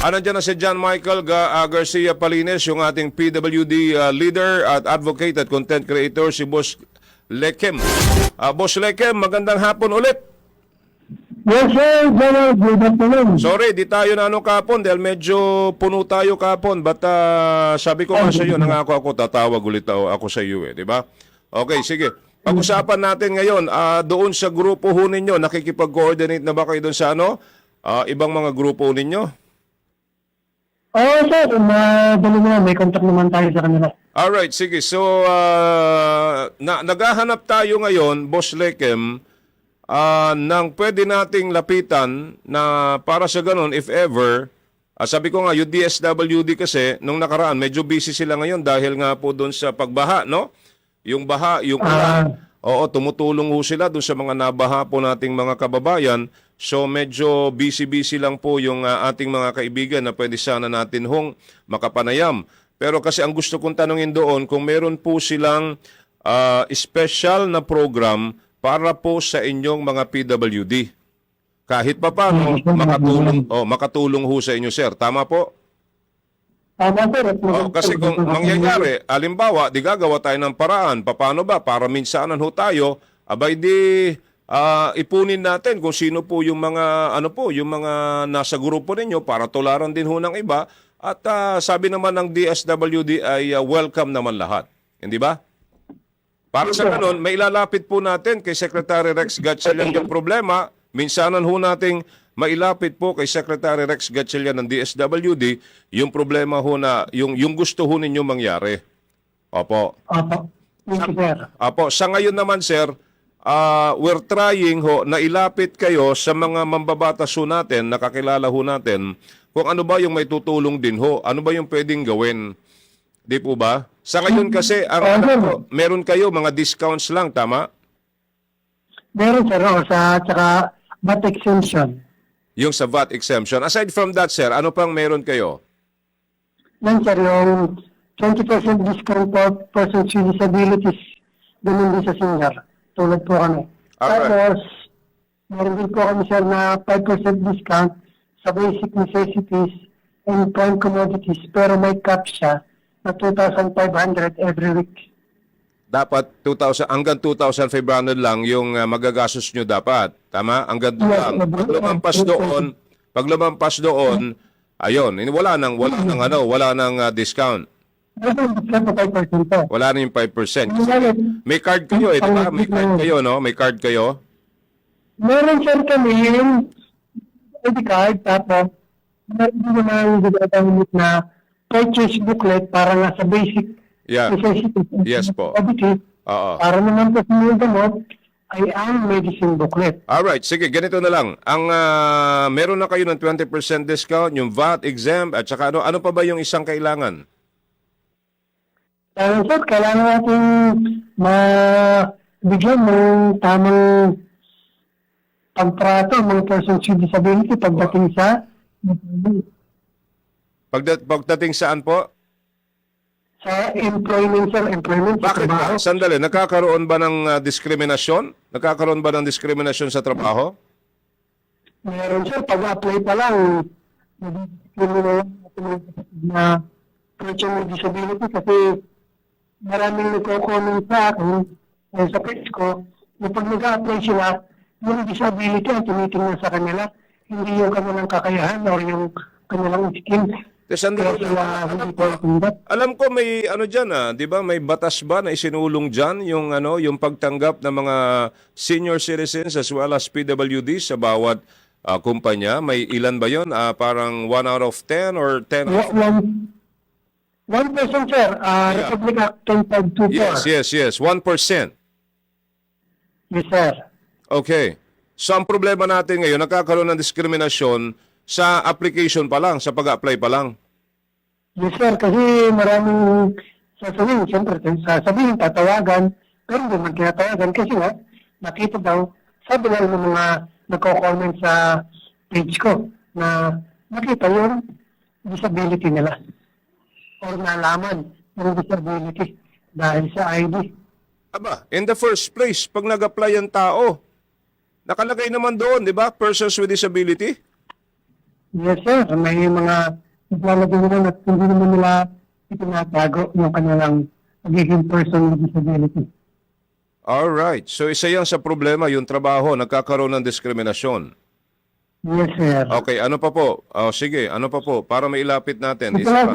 Nandiyan na si John Michael Garcia Palines, yung ating PWD leader at advocate at content creator, si Boss Lekem. Boss Lekem, magandang hapon ulit. Yes, sir. Good afternoon. Sorry, di tayo na kapon dahil medyo puno tayo kapon. But sabi ko nga sa iyo, nangako ako, tatawag ulit ako sa iyo di ba? Okay, sige. Pag-usapan natin ngayon, doon sa grupo ho ninyo, nakikipag-coordinate na ba kayo doon sa ibang mga grupo ninyo? Oo, sir. Madali na. May contact naman tayo sa kanila. Alright, sige. So, naghahanap tayo ngayon, Boss Lekem, ng pwede nating lapitan na para sa ganun, if ever, sabi ko nga, yung DSWD kasi, nung nakaraan, medyo busy sila ngayon dahil nga po doon sa pagbaha, no? Yung baha, yung ulan. Oo, tumutulong ho sila doon sa mga nabaha po nating mga kababayan. So medyo busy-busy lang po yung ating mga kaibigan na pwede sana natin hong makapanayam. Pero kasi ang gusto kong tanungin doon, kung meron po silang special na program para po sa inyong mga PWD. Kahit pa paano, makatulong ho sa inyo, sir. Tama po? Tama, sir. Kasi kung mangyayari, alimbawa, di gagawa tayo ng paraan. Paano ba? Para minsanan ho tayo, abay di ipunin natin kung sino po yung mga yung mga nasa grupo ninyo para tularan din ho ng iba. At sabi naman ng DSWD ay welcome naman lahat. Hindi ba? Para sa ganun, may ilalapit po natin kay Secretary Rex Gatchalian yung problema. Minsanan ho nating mailapit po kay Secretary Rex Gatchalian ng DSWD yung problema ho na, yung gusto ho ninyo mangyari. Opo. Opo. Thank you, sir. Opo. Sa ngayon naman, sir, we're trying ho na ilapit kayo sa mga mambabatas ho natin, nakakilala ho natin, kung ano ba yung may tutulong din ho, ano ba yung pwedeng gawin. Di po ba? Sa ngayon kasi, meron kayo mga discounts lang, tama? Meron, sir. Tsaka VAT exemption. Yung sa VAT exemption. Aside from that, sir, ano pang meron kayo? Yan, sir. Yung 20% discount for persons with disabilities. Ganun din sa senior. Tulad po kami. Alright. Tapos, meron din po kami, sir, na 5% discount sa basic necessities and prime commodities. Pero may cap siya na 2,500 every week. Dapat 2,000 hanggang 2,500 lang yung magagastos nyo dapat. Tama? Hanggang doon lang. Pag lumampas doon, ayun, wala nang discount. Wala na yung 5%. May card kayo di ba? May card kayo, no? May card kayo? Meron, sir, kami yung ID card, tapos meron din naman yung na purchase booklet para nga sa basic necessities. Yes po. Oo. Para naman po sa mga gamot ay ang medicine booklet. Alright, sige, ganito na lang. Ang meron na kayo ng 20% discount, yung VAT exempt, at saka ano pa ba yung isang kailangan? Sir, kailangan natin mabigyan ng tamang pagtrato ng mga persons with disability pagdating sa Pagdating saan po? sa employment, sir. Employment. Bakit ba? Sandali, nagkakaroon ba ng diskriminasyon? Nagkakaroon ba ng diskriminasyon sa trabaho? Meron, sir. Pag-apply pa lang, na person with disability kasi maraming nagko-comment sa akin sa page ko na pag nag-apply sila, yung disability ang tinitingnan sa kanila, hindi yung kanilang kakayahan o yung kanilang skills. Alam ko may diyan di ba? May batas ba na isinulong diyan yung pagtanggap ng mga senior citizens as well as PWD sa bawat kumpanya. May ilan ba 'yon? Parang 1 out of 10 or 10 out of 1%, sir. Republic Act 10524. Yes. 1%. Yes, sir. Okay. So ang problema natin ngayon, nagkakaroon ng diskriminasyon sa application pa lang, sa pag-apply pa lang. Yes, sir. Kasi maraming sasabihin, siyempre, tatawagan, pero hindi man tinatawagan kasi nga, nakita daw, sabi lang ng mga nagko-comment sa page ko na nakita yung disability nila or nalaman yung disability dahil sa ID. Aba, in the first place, pag nag-apply ang tao, nakalagay naman doon, di ba? Persons with disability. Yes, sir. May mga naglalagay naman at hindi naman nila itinatago yung kanilang pagiging person with disability. Alright. So isa yan sa problema, yung trabaho, nagkakaroon ng diskriminasyon. Yes, sir. Okay, ano pa po? Sige, ano pa po? Para mailapit natin. Ito Isa lang, pa.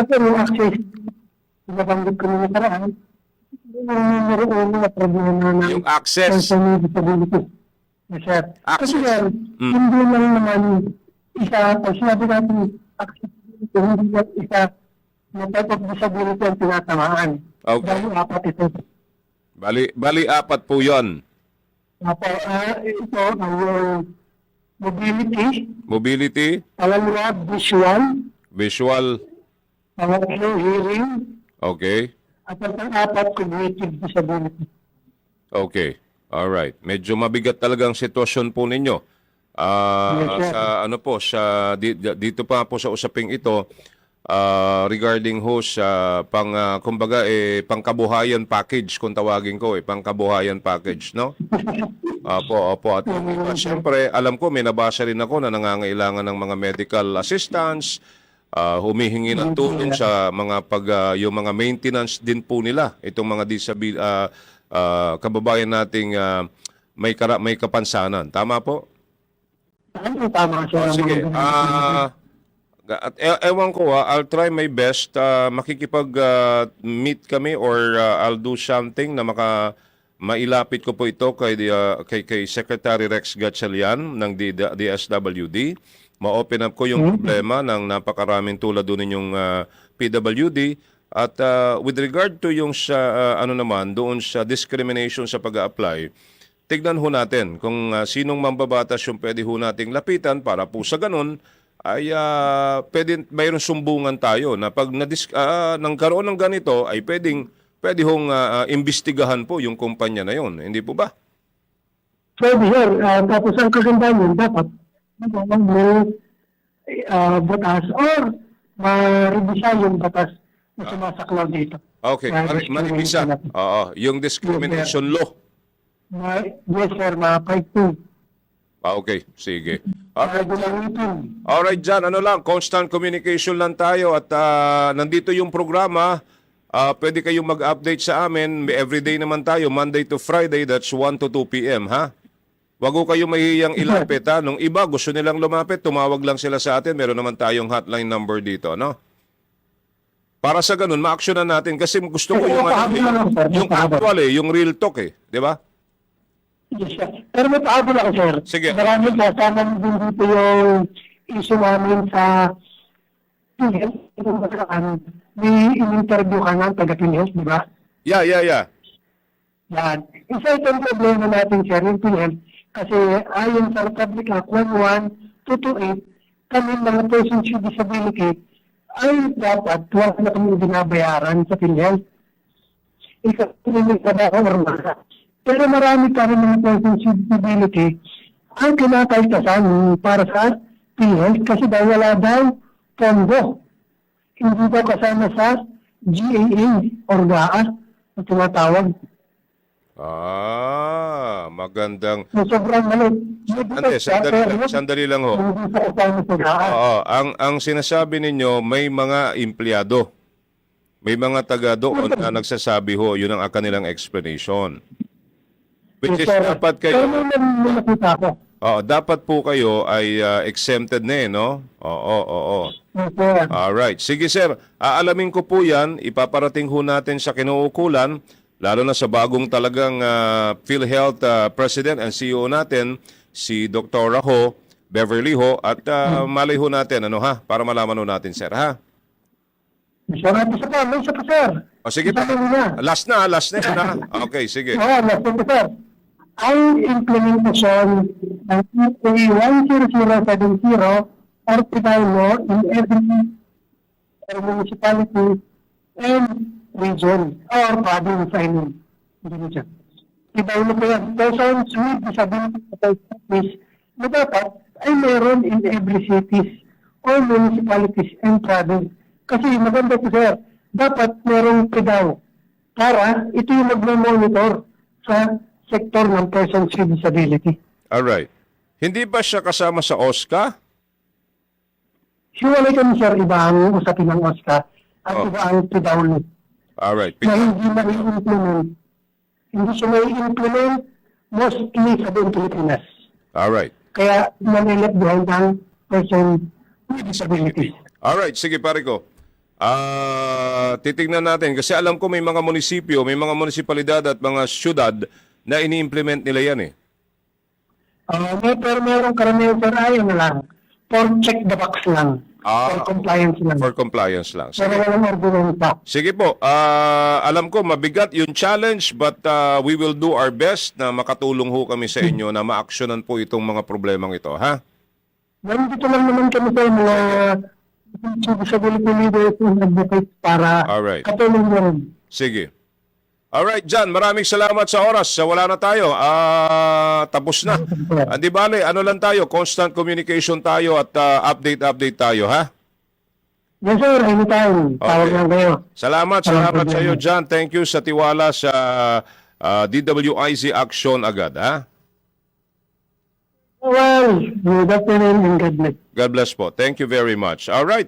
sir, yung access, nabanggit ko na nakaraan, yung mga problema ng Yung access. person with disability. Yes, sir. Kasi, Access. sir, hindi lang naman isa, o sinabi natin, accessibility, hindi lang isa na type of disability ang tinatamaan. Okay. Dahil apat ito. Bali apat po yon. Ito, ang mobility, Mobility, pangalawa, visual, visual, pangatlo, hearing, okay. at ang pang-apat, cognitive disability. Okay. Alright. Medyo mabigat talagang sitwasyon po ninyo. Yes, sir. Sa ano po, dito pa po sa usaping ito, regarding ho sa kumbaga pangkabuhayan package kung tawagin ko pangkabuhayan package, no? Opo. At siyempre, alam ko may nabasa rin ako na nangangailangan ng mga medical assistance, humihingi ng tulong sa mga yung mga maintenance din po nila itong mga kababayan nating may kapansanan. Tama po? Tama, sir. Sige. At ewan ko I'll try my best makikipag-meet kami or I'll do something na mailapit ko po ito kay Secretary Rex Gatchalian ng DSWD. Ma-open up ko yung problema ng napakaraming tulad doon ninyong PWD at with regard to yung doon sa discrimination sa pag-a-apply, tignan ho natin kung sinong mambabatas yung pwede ho nating lapitan para po sa ganun ay mayroong sumbungan tayo na pag nagkaroon ng ganito ay pwede hong imbestigahan po yung kumpanya na yon. Hindi po ba? Pwede, sir. Tapos ang kagandahan yun, dapat may batas or ma-revisa yung batas na sumasaklaw dito. Okay, maribisa. Oo, yung discrimination law. Yes, sir. Ma-fight Okay, sige. Gulangin. Alright, John, constant communication lang tayo at nandito yung programa. Pwede kayong mag-update sa amin. Everyday naman tayo, Monday to Friday, that's 1 to 2 p.m., ha? Wag ko kayong mahihiyang ilapit, ha? Nung iba, gusto nilang lumapit, tumawag lang sila sa atin. Meron naman tayong hotline number dito, no? Para sa ganun, ma-actionan natin kasi gusto ko yung actual yung real talk, di ba? Yes, sir. Pero may pahabol ako, sir. Sige. Maraming kasama din dito yung issue namin sa may in-interview ka ng taga-PhilHealth, di ba? Yeah. Yan. Isa itong problema natin, sir, yung PhilHealth. Kasi ayon sa Republic Act 11228, kami mga persons with disability ay dapat wala na kami binabayaran sa PhilHealth. Ikaw, may trabaho or wala. Pero marami pa rin mga persons with disability ang kinakaitasan para sa PhilHealth kasi daw wala daw pondo. Hindi daw kasama sa GAA or GAA na tinatawag. Magandang... So, sobrang maliit. Sandali lang ho. Ang sinasabi ninyo, may mga empleyado. May mga taga doon na nagsasabi ho, yun ang kanilang explanation. Which is dapat kayo... dapat po kayo ay exempted na no? Oo. Alright. Sige sir, aalamin ko po yan. Ipaparating ho natin sa kinuukulan, lalo na sa bagong talagang PhilHealth President and CEO natin, si Dr. Ho, Beverly Ho, at malay ho natin, para malaman ho natin sir, ha? Isa pa, sir. Sige pa. Last na yan, ha? Okay, sige. Last na, sir. Ang implementasyon ng EA 10070 or Pidaylo in every municipality and region or province, I mean. Pidaylo po yan. Persons with disabilities na dapat ay meron in every cities or municipalities and province. Kasi maganda po, sir, dapat merong PIDAW para ito yung mag-monitor sa sektor ng persons with disability. Alright. Hindi ba siya kasama sa OSCA? Hiwalay kami, sir, iba ang usapin ng OSCA at Oh. iba ang PWD. Alright. Na hindi mai-implement. Hindi siya mai-implement mostly sa buong Pilipinas. Alright. Kaya nalilip behind ang person with disability. Alright, sige pare ko. Titignan natin kasi alam ko may mga munisipyo, may mga munisipalidad at mga syudad na ini-implement nila yan eh. Pero meron karamihan, sir, ayaw na lang. For check the box lang. For compliance lang. For compliance lang. Pero Sige, walang argumenta. sige po, alam ko mabigat yung challenge but we will do our best na makatulong ho kami sa inyo na ma-actionan po itong mga problemang ito, ha? Nandito lang naman kami sa mga disability leaders and advocates para Alright. katulong na rin. Sige. Alright, John, maraming salamat sa oras. Wala na tayo. Tapos na. Di bale, ano lang tayo, constant communication tayo at update tayo, ha? Yes, sir. Anytime. Tawag lang kayo. Salamat sa iyo, John. Thank you sa tiwala sa DWIZ Action agad, ha? Well, good afternoon and God bless. God bless po. Thank you very much. All right.